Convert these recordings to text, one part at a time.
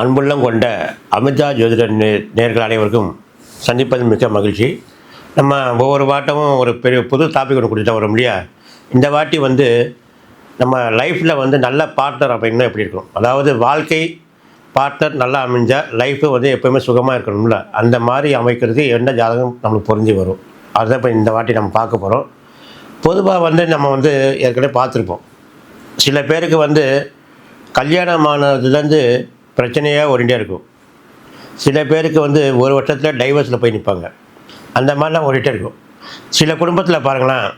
அன்புள்ளம் கொண்ட அமிர்தா ஜோதிடர் நேர்கள் அனைவருக்கும் சந்திப்பது மிக்க மகிழ்ச்சி. நம்ம ஒவ்வொரு வாட்டமும் ஒரு பெரிய புது டாபிக் ஒன்று கொடுத்துட்டா வரும் இல்லையா? இந்த வாட்டி நம்ம லைஃப்பில் நல்ல பார்ட்னர் அப்படின்னா எப்படி இருக்கும், அதாவது வாழ்க்கை பார்ட்னர் நல்லா அமைஞ்சால் லைஃப்பு எப்போயுமே சுகமாக இருக்கணும்ல, அந்த மாதிரி அமைக்கிறதுக்கு என்ன ஜாதகம் நம்மளுக்கு பொருந்தி வரும், அதுதான் இப்போ இந்த வாட்டி நம்ம பார்க்க போகிறோம். பொதுவாக நம்ம ஏற்கனவே பார்த்துருப்போம். சில பேருக்கு கல்யாணமானதுலேருந்து பிரச்சனையாக ஓடிட்டே இருக்கும். சில பேருக்கு ஒரு வருஷத்தில் டைவர்ஸில் போய் நிற்பாங்க. அந்த மாதிரிலாம் ஓடிட்டே இருக்கும். சில குடும்பத்தில் பாருங்களேன்,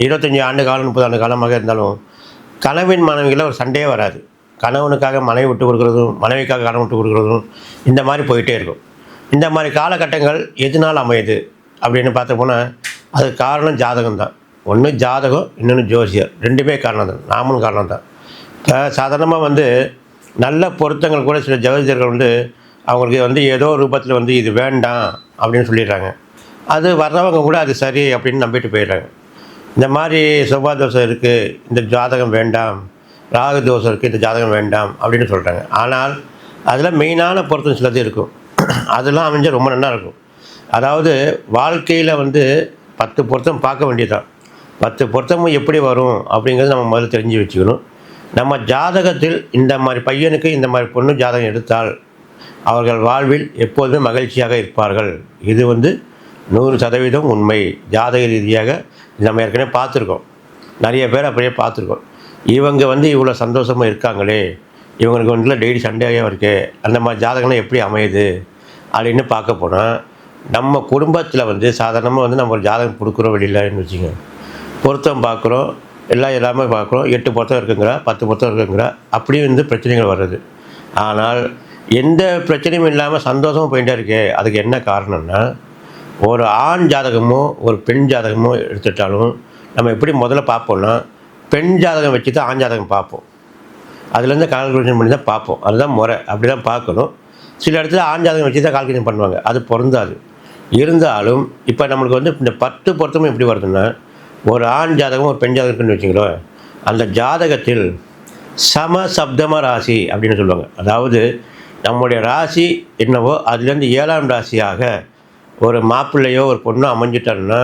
25 ஆண்டு காலம் 30 ஆண்டு காலமாக இருந்தாலும் கணவன் மனைவிகளில் ஒரு சண்டையே வராது. கணவனுக்காக மனைவி விட்டு கொடுக்குறதும், மனைவிக்காக கணவன் விட்டு கொடுக்குறதும், இந்த மாதிரி போயிட்டே இருக்கும். இந்த மாதிரி காலகட்டங்கள் எதனால் அமையுது அப்படின்னு பார்த்த போனால் அதுக்கு காரணம் ஜாதகம் தான். ஒன்று ஜாதகம், இன்னொன்று ஜோசியர். ரெண்டுமே காரணம் தான், நாமளும் காரணம் தான். இப்போ சாதாரணமாக நல்ல பொருத்தங்கள் கூட சில ஜோதிடர்கள் அவங்களுக்கு ஏதோ ரூபத்தில் இது வேண்டாம் அப்படின்னு சொல்லிடுறாங்க. அது வர்றவங்க கூட அது சரி அப்படின்னு நம்பிட்டு போயிடுறாங்க. இந்த மாதிரி செவ்வாய் தோஷம் இருக்குது, இந்த ஜாதகம் வேண்டாம், ராகு தோஷம் இருக்குது, இந்த ஜாதகம் வேண்டாம் அப்படின்னு சொல்கிறாங்க. ஆனால் அதில் மெயினான பொருத்தம் சிலது இருக்கும். அதெல்லாம் அமைஞ்சால் ரொம்ப நல்லா இருக்கும். அதாவது வாழ்க்கையில் 10 பொருத்தம் பார்க்க வேண்டியதுதான். 10 பொருத்தமும் எப்படி வரும் அப்படிங்கிறது நம்ம முதல்ல தெரிஞ்சு வச்சுக்கணும். நம்ம ஜாதகத்தில் இந்த மாதிரி பையனுக்கு இந்த மாதிரி பொண்ணு ஜாதகம் எடுத்தால் அவர்கள் வாழ்வில் எப்போதுமே மகிழ்ச்சியாக இருப்பார்கள். இது 100% உண்மை. ஜாதக ரீதியாக நம்ம ஏற்கனவே பார்த்துருக்கோம். நிறைய பேர் அப்படியே பார்த்துருக்கோம். இவங்க இவ்வளோ சந்தோஷமாக இருக்காங்களே, இவங்களுக்கு டெய்லி சண்டையாக இருக்குது, அந்த மாதிரி ஜாதகம்லாம் எப்படி அமையுது அப்படின்னு பார்க்க போனால், நம்ம குடும்பத்தில் சாதாரணமாக நம்ம ஒரு ஜாதகம் கொடுக்குறோம் வெளியிலன்னு வச்சுங்க, பொருத்தம் பார்க்குறோம், எல்லாமே பார்க்குறோம், 8 பொருத்தம் இருக்குங்கிறா, 10 பொருத்தம் இருக்குங்கிறா, அப்படியும் பிரச்சனைகள் வர்றது. ஆனால் எந்த பிரச்சனையும் இல்லாமல் சந்தோஷமும் போயிட்டே இருக்கே, அதுக்கு என்ன காரணம்னா, ஒரு ஆண் ஜாதகமோ ஒரு பெண் ஜாதகமோ எடுத்துட்டாலும் நம்ம எப்படி முதல்ல பார்ப்போம்னா, பெண் ஜாதகம் வச்சு தான் ஆண் ஜாதகம் பார்ப்போம். அதுலேருந்து கால்குலேஷன் பண்ணி தான் பார்ப்போம். அதுதான் முறை, அப்படி தான் பார்க்கணும். சில இடத்துல ஆண் ஜாதகம் வச்சு தான் கால்குலேஷன் பண்ணுவாங்க, அது பொருந்தாது. இருந்தாலும் இப்போ நம்மளுக்கு இந்த 10 பொருத்தமும் எப்படி வருதுன்னா, ஒரு ஆண் ஜாதகம் ஒரு பெண் ஜாதகம் இருக்குன்னு வச்சுங்களோம், அந்த ஜாதகத்தில் சமசப்தம ராசி அப்படின்னு சொல்லுவாங்க. அதாவது நம்முடைய ராசி என்னவோ அதுலேருந்து 7ஆம் ராசியாக ஒரு மாப்பிள்ளையோ ஒரு பொண்ணோ அமைஞ்சிட்டாருன்னா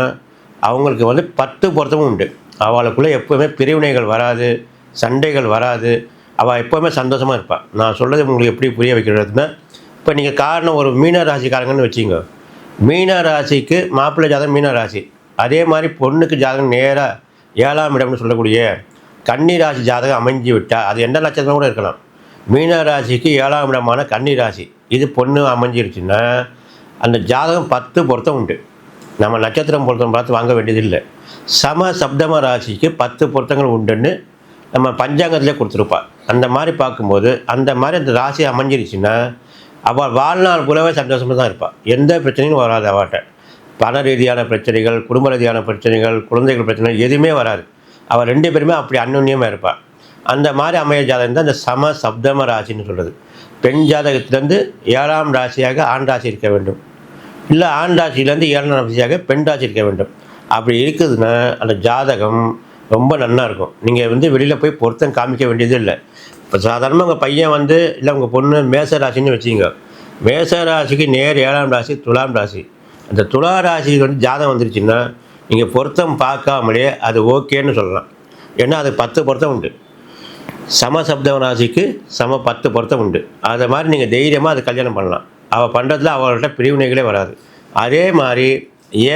அவங்களுக்கு 10 பொருத்தமும் உண்டு. அவளுக்குள்ளே எப்போவுமே பிரிவினைகள் வராது, சண்டைகள் வராது, அவள் எப்போவுமே சந்தோஷமாக இருப்பாள். நான் சொல்கிறது உங்களுக்கு எப்படி புரிய வைக்கிறதுன்னா, இப்போ நீங்கள் காரணம் ஒரு மீன ராசிக்காரங்கன்னு வச்சுங்க, மீன ராசிக்கு மாப்பிள்ளை ஜாதகம் மீன ராசி, அதே மாதிரி பொண்ணுக்கு ஜாதகம் நேராக 7ஆம் இடம்னு சொல்லக்கூடிய கன்னி ராசி ஜாதகம் அமைஞ்சு விட்டால், அது எந்த நட்சத்திரம் கூட இருக்கலாம், மீன ராசிக்கு 7ஆம் இடமான கன்னி ராசி இது பொண்ணு அமைஞ்சிருச்சுன்னா அந்த ஜாதகம் 10 பொருத்தம் உண்டு. நம்ம நட்சத்திரம் பொருத்தம் பார்த்து வாங்க வேண்டியதில்லை. சம சப்தம ராசிக்கு 10 பொருத்தங்கள் உண்டுன்னு நம்ம பஞ்சாங்கத்திலே கொடுத்துருப்பாள். அந்த மாதிரி பார்க்கும்போது அந்த மாதிரி அந்த ராசி அமைஞ்சிருச்சுன்னா அவள் வாழ்நாள் கூடவே சந்தோஷமாக தான் இருப்பாள். எந்த பிரச்சனையும் வராது அவட்ட. பண ரீதியான பிரச்சனைகள், குடும்ப ரீதியான பிரச்சனைகள், குழந்தைகள் பிரச்சனைகள் எதுவுமே வராது. அவள் 2 பேருமே அப்படி அந்யோன்யமாக இருப்பாள். அந்த மாதிரி அமைய ஜாதகம் தான் இந்த சம சப்தம ராசின்னு சொல்கிறது. பெண் ஜாதகத்திலேருந்து 7ஆம் ராசியாக ஆண் ராசி இருக்க வேண்டும், இல்லை ஆண் ராசியிலேருந்து 7ஆம் ராசியாக பெண் ராசி இருக்க வேண்டும். அப்படி இருக்குதுன்னா அந்த ஜாதகம் ரொம்ப நல்லா இருக்கும். நீங்கள் வெளியில் போய் பொருத்தம் காமிக்க வேண்டியது இல்லை. இப்போ சாதாரணமாக உங்கள் பையன் இல்லை உங்கள் பொண்ணு மேச ராசின்னு வச்சுங்க, மேச ராசிக்கு நேர் 7ஆம் ராசி துலாம் ராசி. அந்த துலா ராசி ஜாதகம் வந்துருச்சுன்னா நீங்கள் பொருத்தம் பார்க்காமலே அது ஓகேன்னு சொல்லலாம். ஏன்னா அது 10 பொருத்தம் உண்டு. சமசப்த ராசிக்கு 10 பொருத்தம் உண்டு. அதை மாதிரி நீங்கள் தைரியமாக அது கல்யாணம் பண்ணலாம். அவள் பண்ணுறதுல அவள்கிட்ட பிரிவினைகளே வராது. அதே மாதிரி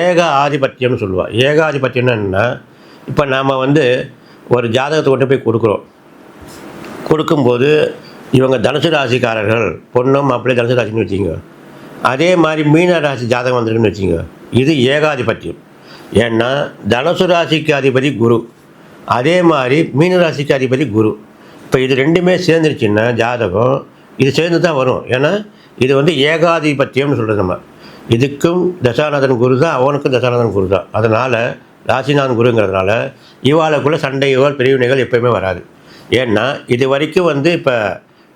ஏக ஆதிபத்தியம்னு சொல்லுவாள். ஏகாதிபத்தியம்னு என்னென்னா, இப்போ நாம் ஒரு ஜாதகத்தை கொண்டு போய் கொடுக்கும்போது இவங்க தனுசு ராசிக்காரர்கள், பொண்ணும் மாப்பிள்ளை தனுசு ராசின்னு வச்சுங்க, அதே மாதிரி மீன ராசி ஜாதகம் வந்துருக்குன்னு வச்சுங்க, இது ஏகாதிபத்தியம். ஏன்னா தனுசு ராசிக்கு அதிபதி குரு, அதே மாதிரி மீன ராசிக்கு அதிபதி குரு. இப்போ இது 2மே சேர்ந்துருச்சுன்னா ஜாதகம் இது சேர்ந்து தான் வரும். ஏன்னா இது ஏகாதிபத்தியம்னு சொல்கிறது. நம்ம இதுக்கும் தசாநாதன் குரு தான், அவனுக்கும் தசாநாதன் குரு தான். அதனால் ராசிநாதன் குருங்கிறதுனால இவாளுக்குள்ளே சண்டைகள் பிரிவினைகள் எப்போயுமே வராது. ஏன்னா இது வரைக்கும் இப்போ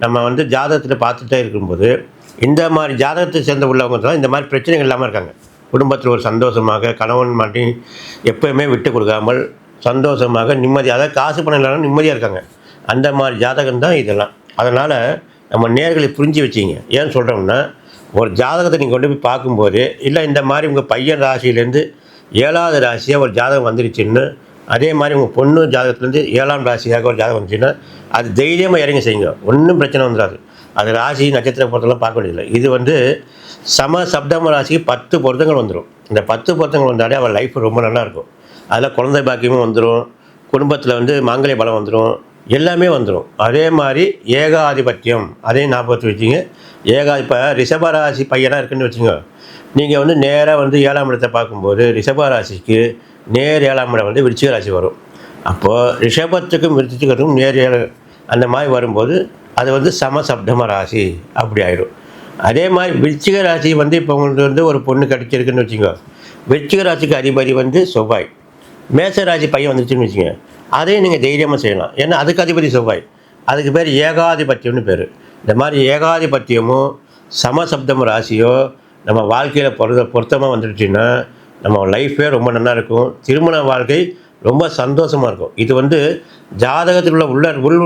நம்ம ஜாதகத்தில் பார்த்துட்டே இருக்கும்போது இந்த மாதிரி ஜாதகத்தை சேர்ந்த உள்ளவங்க தான் இந்த மாதிரி பிரச்சனைகள் இல்லாமல் இருக்காங்க. குடும்பத்தில் ஒரு சந்தோஷமாக கணவன் மாட்டி எப்போயுமே விட்டு கொடுக்காமல் சந்தோஷமாக நிம்மதியாக, அதாவது காசு பணம் இல்லாமல் நிம்மதியாக இருக்காங்க. அந்த மாதிரி ஜாதகம் தான் இதெல்லாம். அதனால் நம்ம நேர்களை புரிஞ்சு வச்சிங்க. ஏன்னு சொல்கிறோம்னா, ஒரு ஜாதகத்தை நீங்கள் கொண்டு போய் பார்க்கும்போது, இல்லை இந்த மாதிரி உங்கள் பையன் ராசியிலேருந்து 7வது ராசியாக ஒரு ஜாதகம் வந்துருச்சுன்னு, அதே மாதிரி உங்கள் பொண்ணு ஜாதகத்துலேருந்து 7ஆம் ராசியாக ஒரு ஜாதகம் வந்துச்சுன்னா, அது தைரியமாக இறங்கி செய்யுங்க. ஒன்றும் பிரச்சனை வந்துடாது. அது ராசி நட்சத்திர பொருத்தெல்லாம் பார்க்க வேண்டியதில்லை. இது வந்து சம சப்தம ராசிக்கு 10 பொருத்தங்கள் வந்துடும். இந்த 10 பொருத்தங்கள் வந்தாலே அவள் லைஃப் ரொம்ப நல்லாயிருக்கும். அதில் குழந்தை பாக்கியமும் வந்துடும், குடும்பத்தில் வந்து மாங்கல்ய பலம் வந்துடும், எல்லாமே வந்துடும். அதே மாதிரி ஏகாதிபத்தியம் அதையும் ஞாபகத்தில் வச்சுங்க. இப்போ ரிஷபராசி பையனாக இருக்குன்னு வச்சுங்க. நீங்கள் வந்து நேராக வந்து 7ஆம் இடத்தை பார்க்கும்போது ரிஷபராசிக்கு நேர் 7ஆம் இடம் வந்து விருச்சிக ராசி வரும். அப்போது ரிஷபத்துக்கும் விருச்சிகத்துக்கும் நேர் அந்த மாதிரி வரும்போது அது வந்து சமசப்தம ராசி அப்படி ஆயிடும். அதே மாதிரி விருச்சிக ராசி வந்து இப்போ உங்களுக்கு வந்து ஒரு பொண்ணு கிடச்சிருக்குன்னு வச்சுங்க. விருச்சிக ராசிக்கு அதிபதி வந்து செவ்வாய். மேச ராசி பையன் வந்துச்சுன்னு வச்சுங்க, அதையும் நீங்கள் தைரியமாக செய்யலாம். ஏன்னா அதுக்கு அதிபதி செவ்வாய். அதுக்கு பேர் ஏகாதிபத்தியம்னு பேர். இந்த மாதிரி ஏகாதிபத்தியமோ சமசப்தம ராசியோ நம்ம வாழ்க்கையில் பொருத்தமாக வந்துடுச்சுன்னா நம்ம லைஃபே ரொம்ப நல்லா இருக்கும். திருமண வாழ்க்கை ரொம்ப சந்தோஷமாக இருக்கும். இது வந்து ஜாதகத்தில்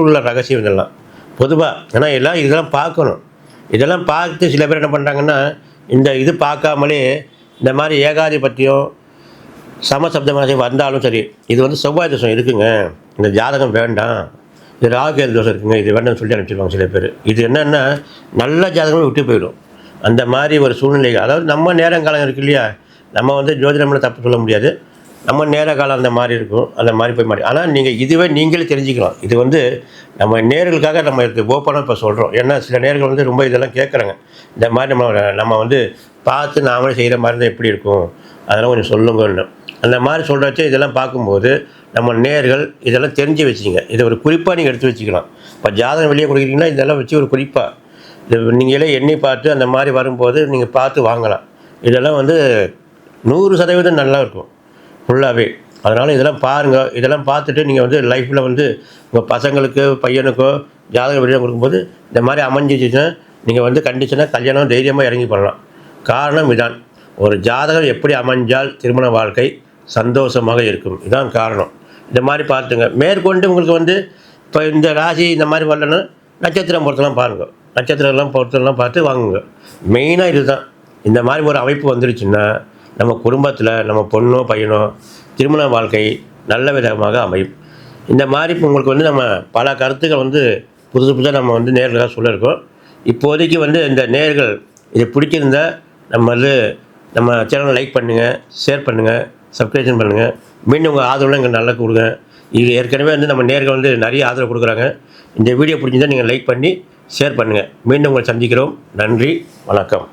உள்ள ரகசியம் இதெல்லாம் பொதுவாக. ஏன்னா இதெல்லாம் பார்க்கணும். இதெல்லாம் பார்த்து சில பேர் என்ன பண்ணுறாங்கன்னா, இது பார்க்காமலே இந்த மாதிரி ஏகாதிபத்தியம் சமசப்தமாக வந்தாலும் சரி, இது வந்து செவ்வாய் தோஷம் இருக்குங்க, இந்த ஜாதகம் வேண்டாம், இது ராகுகேது தோஷம் இருக்குங்க, இது வேண்டாம்னு சொல்லி அனுப்பிச்சிடுவாங்க சில பேர். இது என்னென்னா நல்ல ஜாதகமே விட்டு போயிடும். அந்த மாதிரி ஒரு சூழ்நிலைகள், அதாவது நம்ம நேரங்காலம் இருக்குது இல்லையா, நம்ம வந்து ஜோதிடம்ல தப்பு சொல்ல முடியாது. நம்ம நேர காலம் அந்த மாதிரி இருக்கும், அந்த மாதிரி போய் மாட்டோம். ஆனால் நீங்களே தெரிஞ்சுக்கலாம். இது வந்து நம்ம நேர்களுக்காக நம்ம ஓப்பனாக இப்போ சொல்கிறோம். ஏன்னா சில நேர்கள் வந்து ரொம்ப இதெல்லாம் கேட்குறாங்க. இந்த மாதிரி நம்ம வந்து பார்த்து நாமளே செய்கிற மாதிரி தான் எப்படி இருக்கும், அதெல்லாம் கொஞ்சம் சொல்லுங்கன்னு. அந்த மாதிரி சொல்கிறச்சே இதெல்லாம் பார்க்கும்போது நம்ம நேர்கள் இதெல்லாம் தெரிஞ்சு வச்சுங்க. இதை ஒரு குறிப்பாக நீங்கள் எடுத்து வச்சுக்கலாம். இப்போ ஜாதகம் வெளியே கொடுக்குறீங்கன்னா இதெல்லாம் வச்சு ஒரு குறிப்பாக இது நீங்களே எண்ணி பார்த்து அந்த மாதிரி வரும்போது நீங்கள் பார்த்து வாங்கலாம். இதெல்லாம் வந்து 100% நல்லா இருக்கும் ஃபுல்லாகவே. அதனால் இதெல்லாம் பாருங்கள். இதெல்லாம் பார்த்துட்டு நீங்கள் வந்து லைஃப்பில் வந்து உங்கள் பசங்களுக்கு பையனுக்கோ ஜாதகம் வெளியே கொடுக்கும்போது இந்த மாதிரி அமைஞ்சிச்சுன்னா நீங்கள் வந்து கண்டிஷனாக கல்யாணம் தைரியமாக இறங்கி பண்ணலாம். காரணம் இதான், ஒரு ஜாதகம் எப்படி அமைஞ்சால் திருமண வாழ்க்கை சந்தோஷமாக இருக்கும், இதான் காரணம். இந்த மாதிரி பார்த்துங்க. மேற்கொண்டு உங்களுக்கு வந்து இப்போ இந்த ராசி இந்த மாதிரி வரலன்னா நட்சத்திரம் பொறுத்தெல்லாம் பாருங்கள். நட்சத்திரம்லாம் பொறுத்தெல்லாம் பார்த்து வாங்குங்க. மெயினாக இதுதான். இந்த மாதிரி ஒரு அமைப்பு வந்துருச்சுன்னா நம்ம குடும்பத்தில் நம்ம பொண்ணோ பையனோ திருமண வாழ்க்கை நல்ல விதமாக அமையும். இந்த மாதிரி இப்போ உங்களுக்கு வந்து நம்ம பல கருத்துக்கள் வந்து புதுசாக நம்ம வந்து நேர்களாக சொல்லியிருக்கோம். இப்போதைக்கு வந்து இந்த நேர்கள் இது பிடிச்சிருந்தா நம்ம சேனலை லைக் பண்ணுங்கள், ஷேர் பண்ணுங்கள், சப்ஸ்கிரிப்ஷன் பண்ணுங்கள். மீண்டும் உங்கள் ஆதரவுலாம் எங்களுக்கு நல்லா கொடுங்க. இது ஏற்கனவே வந்து நம்ம நேர்கள் வந்து நிறைய ஆதரவு கொடுக்குறாங்க. இந்த வீடியோ பிடிச்சிருந்தால் நீங்கள் லைக் பண்ணி ஷேர் பண்ணுங்கள். மீண்டும் உங்களை சந்திக்கிறோம். நன்றி, வணக்கம்.